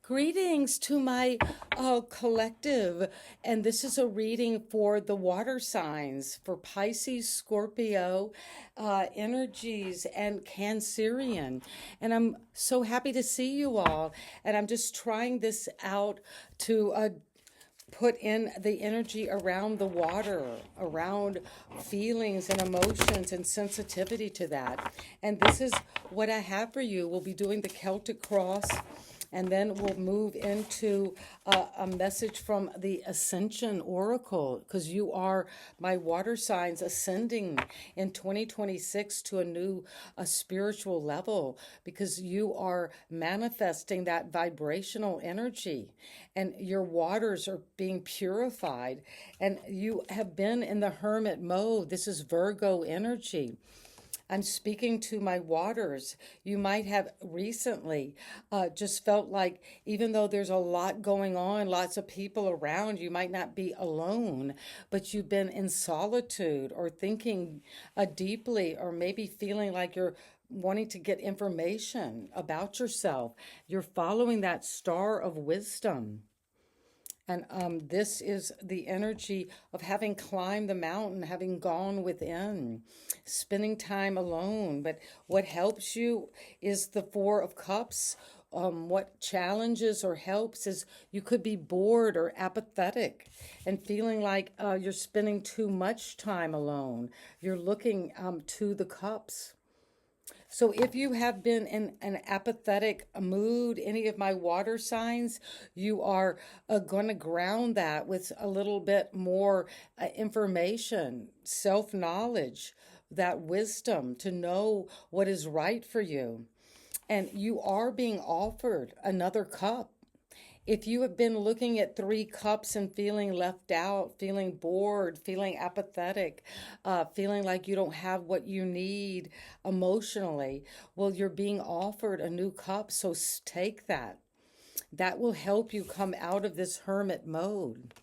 Greetings to my collective, and this is a reading for the water signs for Pisces, Scorpio, energies, and Cancerian. And I'm so happy to see you all. And I'm just trying this out to put in the energy around the water, around feelings and emotions and sensitivity to that. And this is what I have for you. We'll be doing the Celtic cross, and then we'll move into a message from the Ascension Oracle, because you are my water signs ascending in 2026 to a spiritual level, because you are manifesting that vibrational energy, and your waters are being purified, and you have been in the hermit mode. This is Virgo energy. I'm speaking to my waters. You might have recently just felt like, even though there's a lot going on, lots of people around, you might not be alone, but you've been in solitude or thinking deeply, or maybe feeling like you're wanting to get information about yourself. You're following that star of wisdom. And this is the energy of having climbed the mountain, having gone within, spending time alone. But what helps you is the Four of Cups. What challenges or helps is you could be bored or apathetic and feeling like you're spending too much time alone. You're looking to the cups. So if you have been in an apathetic mood, any of my water signs, you are going to ground that with a little bit more information, self-knowledge, that wisdom to know what is right for you. And you are being offered another cup. If you have been looking at three cups and feeling left out, feeling bored, feeling apathetic, feeling like you don't have what you need emotionally, well, you're being offered a new cup, so take that. That will help you come out of this hermit mode.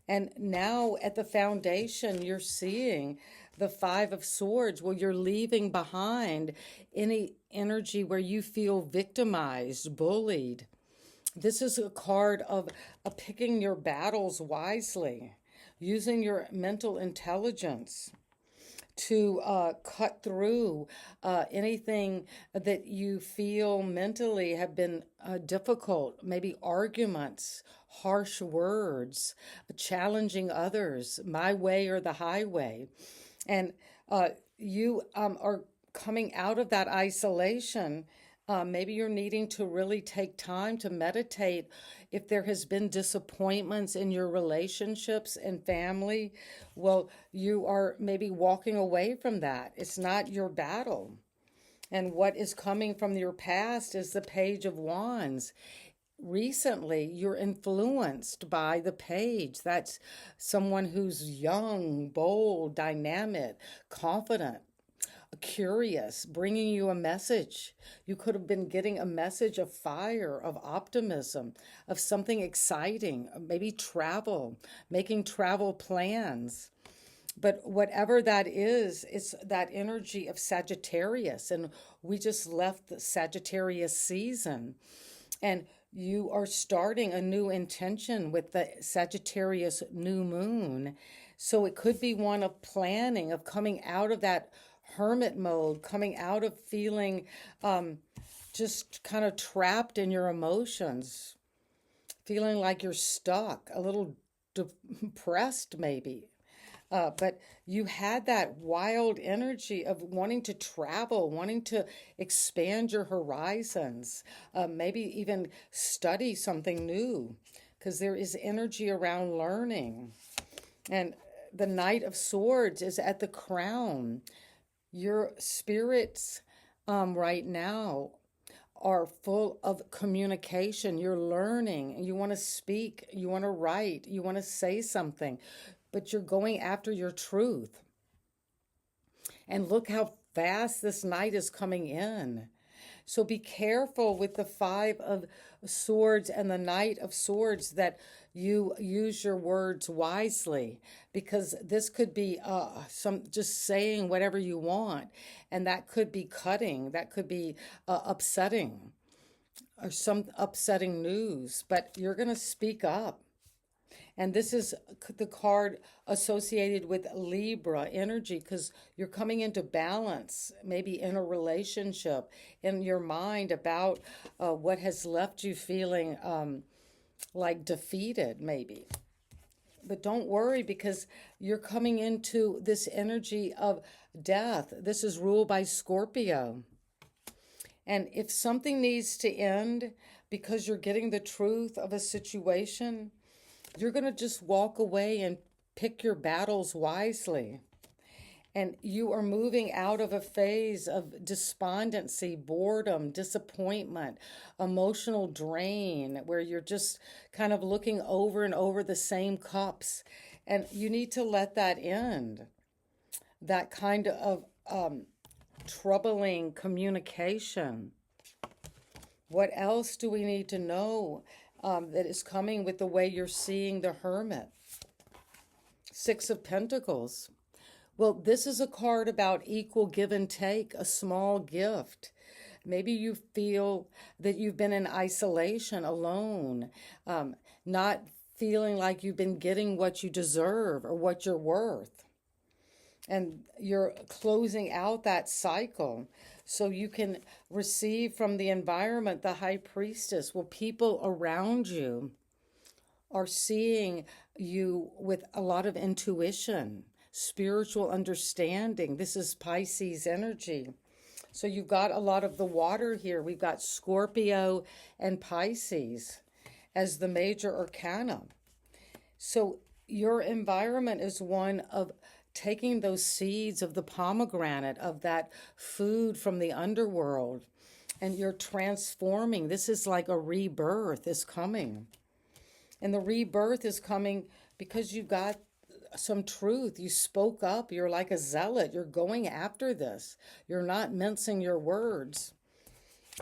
And now at the foundation, you're seeing the Five of Swords. Well, you're leaving behind any energy where you feel victimized, bullied. This is a card of picking your battles wisely, using your mental intelligence to cut through anything that you feel mentally have been difficult, maybe arguments, harsh words, challenging others, my way or the highway. And you are coming out of that isolation. Maybe you're needing to really take time to meditate if there has been disappointments in your relationships and family. Well, you are maybe walking away from that. It's not your battle. And what is coming from your past is the Page of Wands. Recently, you're influenced by the page. That's someone who's young, bold, dynamic, confident, curious, bringing you a message. You could have been getting a message of fire, of optimism, of something exciting, maybe travel, making travel plans. But whatever that is, it's that energy of Sagittarius. And we just left the Sagittarius season. And you are starting a new intention with the Sagittarius new moon. So it could be one of planning, of coming out of that hermit mode, coming out of feeling just kind of trapped in your emotions, feeling like you're stuck, a little depressed maybe. But you had that wild energy of wanting to travel, wanting to expand your horizons, maybe even study something new, because there is energy around learning. And the Knight of Swords is at the crown. Your spirits right now are full of communication. You're learning. You want to speak. You want to write. You want to say something. But you're going after your truth. And look how fast this night is coming in. So be careful with the Five of Swords and the Knight of Swords that you use your words wisely, because this could be some just saying whatever you want, and that could be cutting, that could be upsetting. or some upsetting news, but you're going to speak up. And this is the card associated with Libra energy because you're coming into balance, maybe in a relationship, in your mind about what has left you feeling like defeated, maybe. But don't worry because you're coming into this energy of death. This is ruled by Scorpio. And if something needs to end because you're getting the truth of a situation, you're going to just walk away and pick your battles wisely. And you are moving out of a phase of despondency, boredom, disappointment, emotional drain, where you're just kind of looking over and over the same cups. And you need to let that end. That kind of troubling communication. What else do we need to know that is coming with the way you're seeing the Hermit? Six of Pentacles. Well, this is a card about equal give and take, a small gift. Maybe you feel that you've been in isolation, alone, not feeling like you've been getting what you deserve or what you're worth. And you're closing out that cycle so you can receive from the environment the High Priestess. Well, people around you are seeing you with a lot of intuition, spiritual understanding. This is Pisces energy. So you've got a lot of the water here. We've got Scorpio and Pisces as the major arcana. So your environment is one of taking those seeds of the pomegranate, of that food from the underworld, and you're transforming. This is like a rebirth is coming. And the rebirth is coming because you got some truth. You spoke up. You're like a zealot. You're going after this. You're not mincing your words.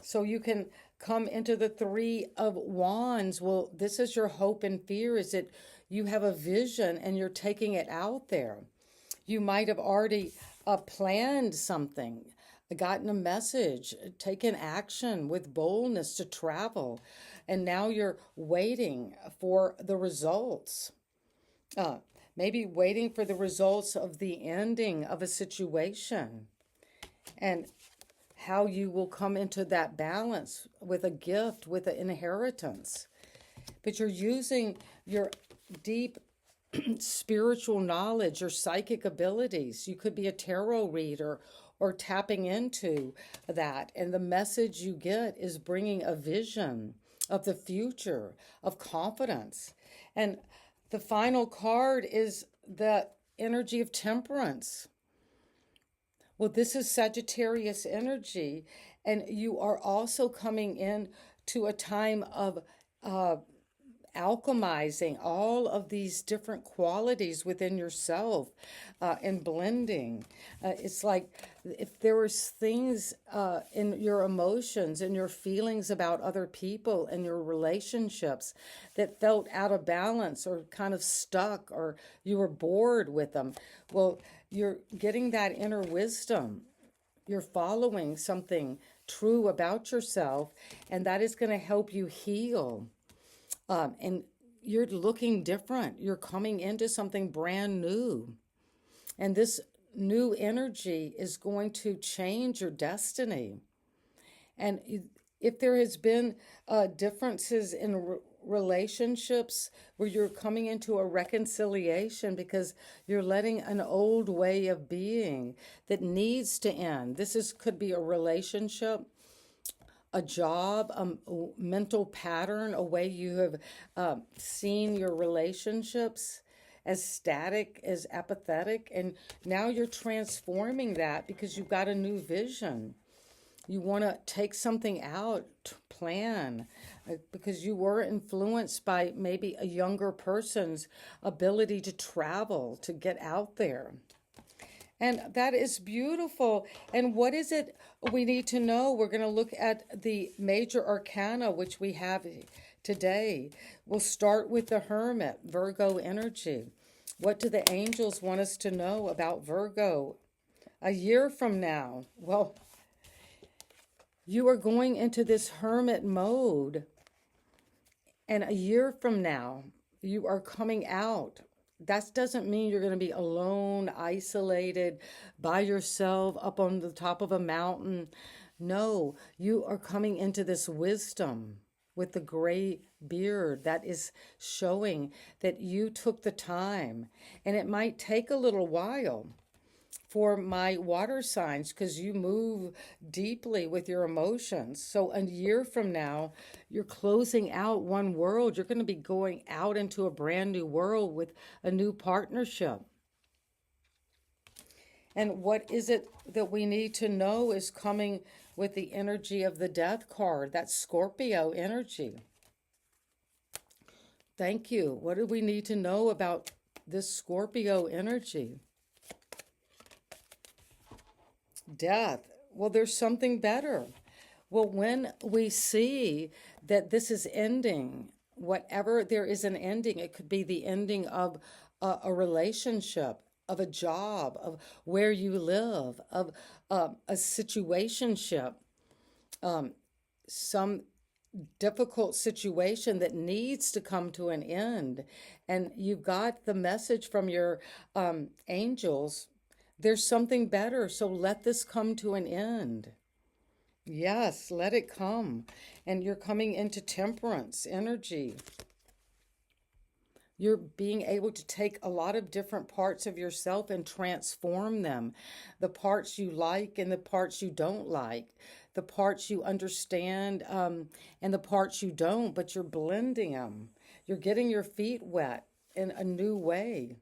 So you can come into the Three of Wands. Well, this is your hope and fear, is that you have a vision and you're taking it out there. You might have already planned something, gotten a message, taken action with boldness to travel, and now you're waiting for the results. Maybe waiting for the results of the ending of a situation and how you will come into that balance with a gift, with an inheritance. But you're using your deep spiritual knowledge, your psychic abilities. You could be a tarot reader or tapping into that. And the message you get is bringing a vision of the future, of confidence. And the final card is the energy of temperance. Well, this is Sagittarius energy, and you are also coming in to a time of alchemizing all of these different qualities within yourself and blending. It's like if there was things in your emotions and your feelings about other people and your relationships that felt out of balance or kind of stuck, or you were bored with them, well, you're getting that inner wisdom. You're following something true about yourself, and that is going to help you heal. And you're looking different. You're coming into something brand new. And this new energy is going to change your destiny. And if there has been differences in relationships where you're coming into a reconciliation because you're letting an old way of being that needs to end. Could be a relationship, a job, a mental pattern, a way you have seen your relationships as static, as apathetic, and now you're transforming that because you've got a new vision. You want to take something out, plan, because you were influenced by maybe a younger person's ability to travel, to get out there. And that is beautiful. And what is it we need to know? We're going to look at the major arcana, which we have today. We'll start with the Hermit, Virgo energy. What do the angels want us to know about Virgo a year from now? Well, You are going into this hermit mode, and a year from now, you are coming out. That doesn't mean you're going to be alone, isolated, by yourself, up on the top of a mountain. No, you are coming into this wisdom with the gray beard that is showing that you took the time. And it might take a little while for my water signs because you move deeply with your emotions. So a year from now, you're closing out one world. You're going to be going out into a brand new world with a new partnership. And what is it that we need to know is coming with the energy of the death card, that Scorpio energy. Thank you. What do we need to know about this Scorpio energy? Death. Well, there's something better. Well, when we see that this is ending, whatever there is an ending, it could be the ending of a relationship, of a job, of where you live, of a situationship, some difficult situation that needs to come to an end. And you've got the message from your angels. There's something better, so let this come to an end. Yes, let it come. And you're coming into temperance energy. You're being able to take a lot of different parts of yourself and transform them. The parts you like and the parts you don't like. The parts you understand and the parts you don't, but you're blending them. You're getting your feet wet in a new way.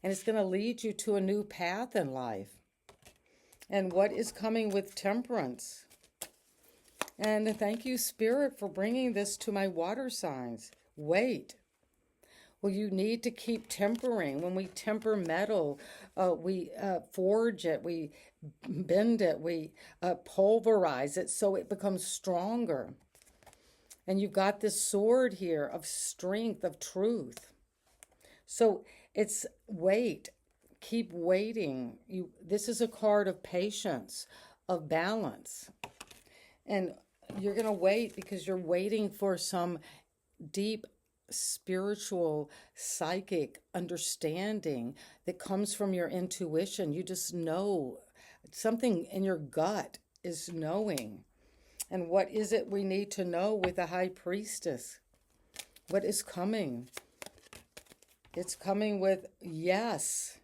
And it's going to lead you to a new path in life. And what is coming with temperance? And thank you, Spirit, for bringing this to my water signs. Wait. Well, you need to keep tempering. When we temper metal, we forge it, we bend it, we pulverize it so it becomes stronger. And you've got this sword here of strength, of truth. So it's wait, keep waiting. This is a card of patience, of balance. And you're going to wait because you're waiting for some deep spiritual, psychic understanding that comes from your intuition. You just know something in your gut is knowing. And what is it we need to know with the High Priestess? What is coming? It's coming with yes.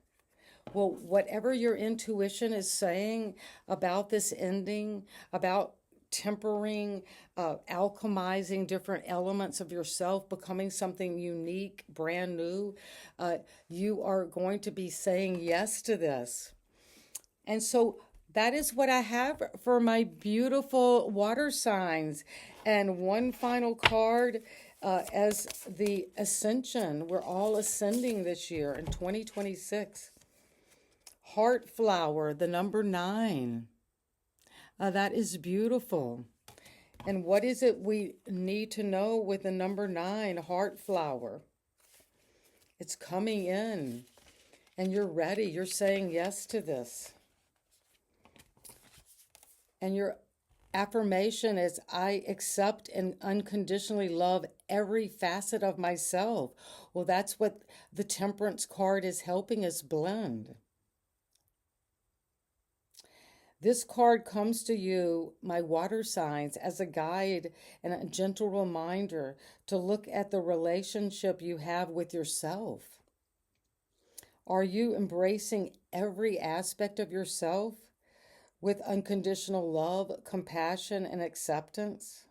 Well, whatever your intuition is saying about this ending, about tempering, alchemizing different elements of yourself, becoming something unique, brand new, you are going to be saying yes to this. And so that is what I have for my beautiful water signs. And one final card as the ascension. We're all ascending this year in 2026. Heart flower, the number 9. That is beautiful. And what is it we need to know with the number 9, heart flower? It's coming in. And you're ready. You're saying yes to this. And your affirmation is, I accept and unconditionally love every facet of myself. Well, that's what the temperance card is helping us blend. This card comes to you, my water signs, as a guide and a gentle reminder to look at the relationship you have with yourself. Are you embracing every aspect of yourself with unconditional love, compassion, and acceptance?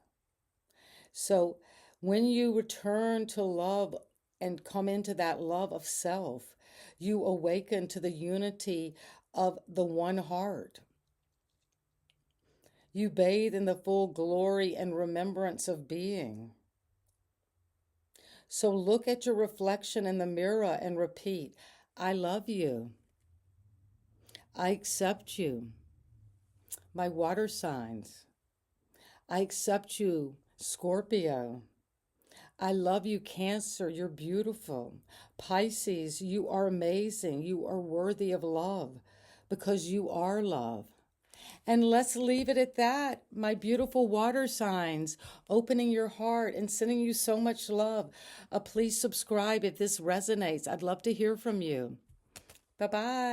So when you return to love and come into that love of self, you awaken to the unity of the one heart. You bathe in the full glory and remembrance of being. So look at your reflection in the mirror and repeat, I love you. I accept you. My water signs. I accept you, Scorpio. I love you, Cancer. You're beautiful. Pisces, you are amazing. You are worthy of love because you are love. And let's leave it at that. My beautiful water signs, opening your heart and sending you so much love. Please subscribe if this resonates. I'd love to hear from you. Bye bye.